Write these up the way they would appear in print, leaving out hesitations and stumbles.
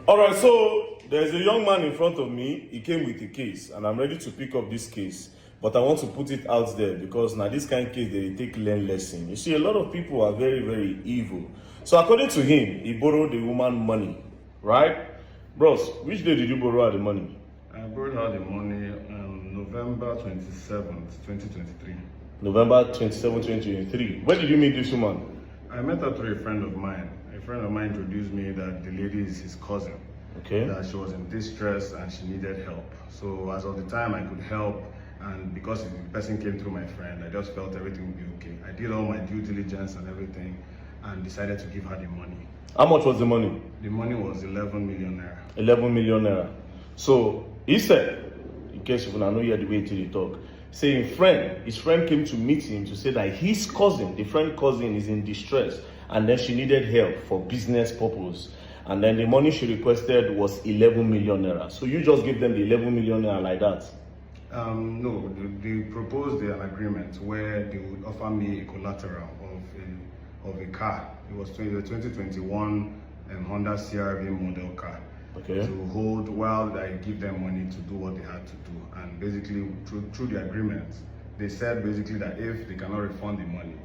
All right, so there's a young man in front of me. He came with a case, and I'm ready to pick up this case. But I want to put it out there because now this kind of case, they take learn lesson. You see, a lot of people are very, very evil. So according to him, he borrowed the woman money, right? Bros, which day did you borrow her the money? I borrowed her the money on November 27th, 2023. November 27, 2023. Where did you meet this woman? I met her through a friend of mine. A friend of mine introduced me that the lady is his cousin. Okay. That she was in distress and she needed help. So as of the time I could help, and because the person came through my friend, I just felt everything would be okay. I did all my due diligence and everything and decided to give her the money. How much was the money? The money was 11 million naira. 11 million naira. So he said, in case you know you had the way till you talk, saying his friend came to meet him to say that his cousin, the friend cousin, is in distress, and then she needed help for business purpose. And then the money she requested was 11 million naira. So you just give them the 11 million naira like that? No, they proposed an agreement where they would offer me a collateral of a car. It was the 2021 Honda CR-V model car. Okay. To hold while I give them money to do what they had to do. And basically, through the agreement, they said basically that if they cannot refund the money,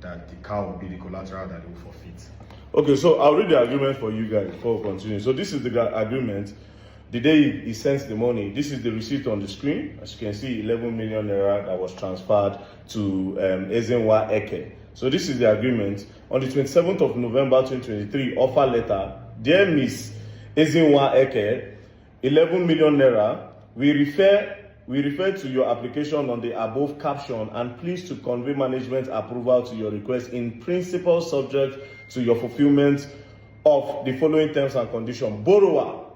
that the car will be the collateral that they will forfeit. Okay, so I'll read the agreement for you guys before we continue. So this is the agreement. The day he sends the money, this is the receipt on the screen. As you can see, 11 million naira that was transferred to Ezenwa Eke. So this is the agreement. On the 27th of November 2023, offer letter. Dear Miss Ezenwa Eke, 11 million naira. We refer to your application on the above caption and please to convey management approval to your request in principle subject to your fulfillment of the following terms and conditions. Borrower,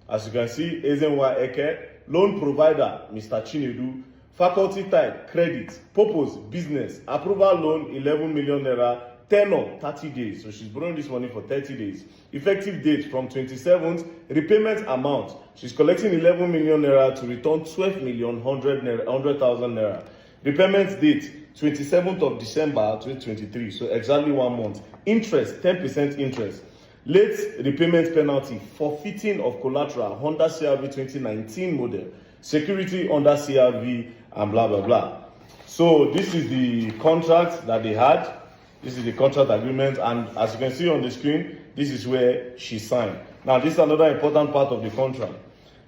as you can see, Ezenwa Eke. Loan provider, Mr. Chinedu. Faculty type, credit. Purpose, business. Approval loan, 11 million naira. Tenor, 30 days. So she's borrowing this money for 30 days. Effective date from 27th. Repayment amount. She's collecting 11 million naira to return 12 million 100,000 naira. Repayment date, 27th of December 2023. So exactly 1 month. Interest, 10% interest. Late repayment penalty, forfeiting of collateral, Honda CR-V 2019 model, security under CR-V, and blah, blah, blah. So this is the contract that they had. This is the contract agreement, and as you can see on the screen, this is where she signed. Now, this is another important part of the contract.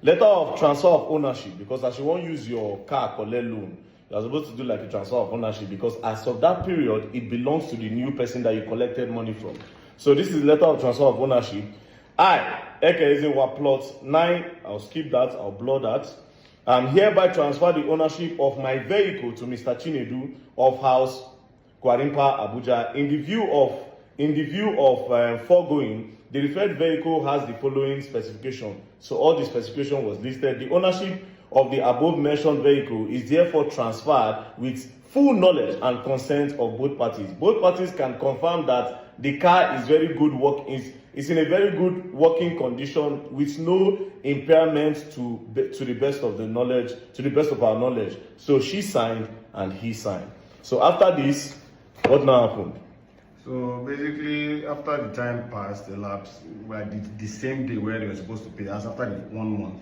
Letter of transfer of ownership, because as you won't use your car collect loan, you're supposed to do like a transfer of ownership, because as of that period, it belongs to the new person that you collected money from. So this is letter of transfer of ownership. I, Eke Ezenwa plot 9, I'll skip that, I'll blur that. Hereby transfer the ownership of my vehicle to Mr. Chinedu of House Kwarimpa, Abuja. In the view of foregoing, the referred vehicle has the following specification. So all the specification was listed. The ownership of the above mentioned vehicle is therefore transferred with full knowledge and consent of both parties. Both parties can confirm that the car is is in a very good working condition with no impairment to the best of our knowledge. So she signed and he signed. So after this, what now happened? So basically, after the time passed, elapsed, the same day where they were supposed to pay, as after the 1 month,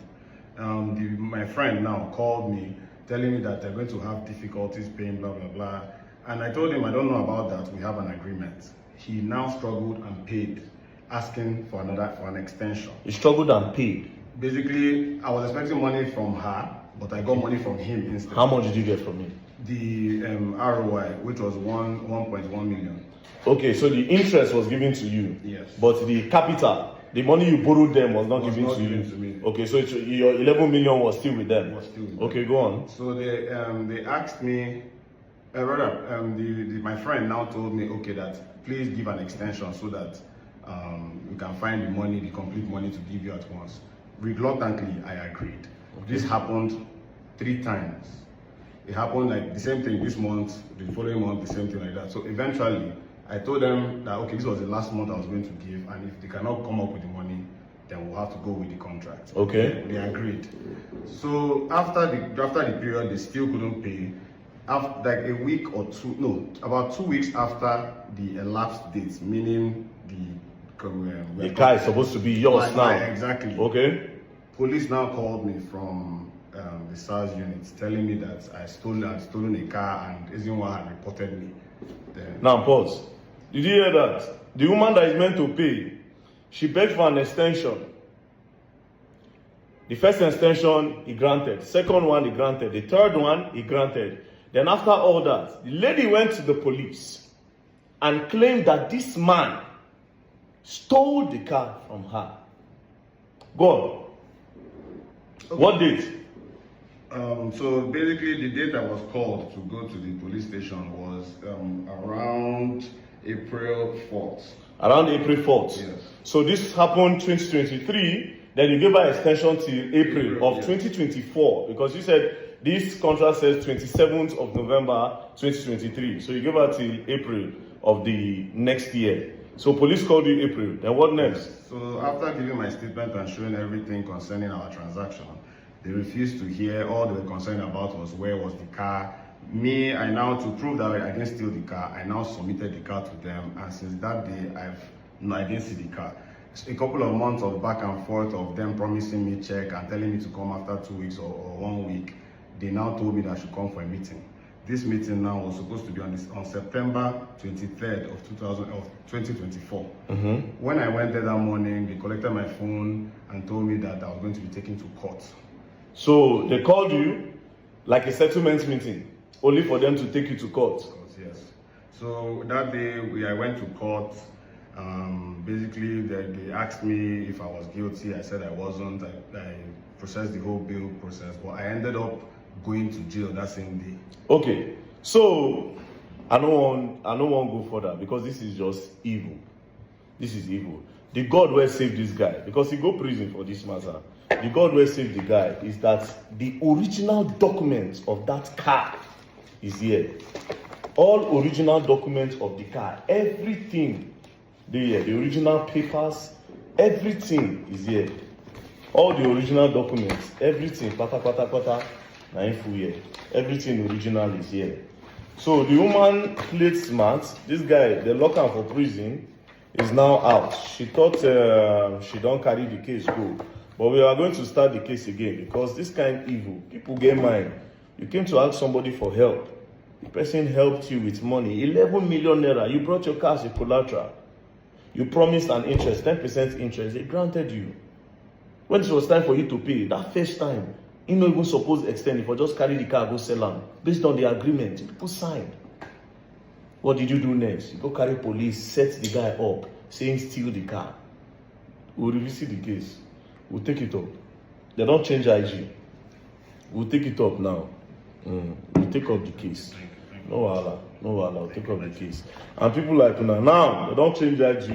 my friend now called me, telling me that they're going to have difficulties paying, blah, blah, blah. And I told him, I don't know about that, we have an agreement. He now struggled and paid, asking for an extension. He struggled and paid? Basically, I was expecting money from her, but I got money from him instead. How much did you get from him? The ROI, which was 1.1 million. Okay, so the interest was given to you. Yes. But the capital, the money you borrowed them was not given to you. To me. Okay, so your 11 million was still with them. Okay, go on. So they asked me, my friend now told me, okay, that please give an extension so that we can find the complete money to give you at once. Reluctantly, I agreed. Okay. This happened 3 times. It happened like the same thing this month, the following month, the same thing like that. So eventually, I told them that, okay, this was the last month I was going to give, and if they cannot come up with the money, then we'll have to go with the contract. Okay. They agreed. So after the period, they still couldn't pay. After like a week or two, no, about 2 weeks after the elapsed date, meaning the we're The car is supposed to be yours Like, now. exactly. Okay. Police now called me from the SARS unit telling me that I'd stolen a car and Ezinwa had reported me. Then, Now pause. Did you hear that? The woman that is meant to pay, she begged for an extension. The first extension, he granted. Second one, he granted. The third one, he granted. Then after all that, the lady went to the police and claimed that this man stole the car from her. Go on. Okay. What date? So basically, the date I was called to go to the police station was around April 4th. Around April 4th. Yes. So this happened 2023. Then you gave her extension till April of yes. 2024 because you said this contract says 27th of November 2023. So you gave her till April of the next year. So police called you April. Then what next? So after giving my statement and showing everything concerning our transaction, they refused to hear. All they were concerned about was where was the car. Me, I now, to prove that I didn't steal the car, I now submitted the car to them. And since that day, I didn't see the car. A couple of months of back and forth of them promising me check and telling me to come after 2 weeks or 1 week, they now told me that I should come for a meeting. This meeting now was supposed to be on September 23rd of 2024. Mm-hmm. When I went there that morning, they collected my phone and told me that I was going to be taken to court. So they called you like a settlement meeting, only for them to take you to court. Yes. So that day I went to court. Basically, they asked me if I was guilty. I said I wasn't. I processed the whole bail process, but I ended up going to jail that same day. Okay, so I don't want to go further because this is just evil. This is evil. The God will save this guy because he go prison for this matter. The God will save the guy is that the original document of that car is here. All original documents of the car, everything. The original papers, everything is here. All the original documents, everything, pata, na info here. Everything original is here. So the woman played smart. This guy, they lock her for prison, is now out. She thought she don't carry the case go. But we are going to start the case again because this kind of evil, people get mine. You came to ask somebody for help. The person helped you with money, 11 million naira. You brought your car as a collateral. You promised an interest, 10% interest. They granted you. When it was time for you to pay, that first time, you not even supposed to extend it, but just carry the car, go sell them. Based on the agreement, people signed. What did you do next? You go carry police, set the guy up, saying steal the car. We'll revisit the case. We'll take it up. They don't change IG. We'll take it up now. We'll take up the case. No wahala. We'll take up the case. And people like now, they don't change IG.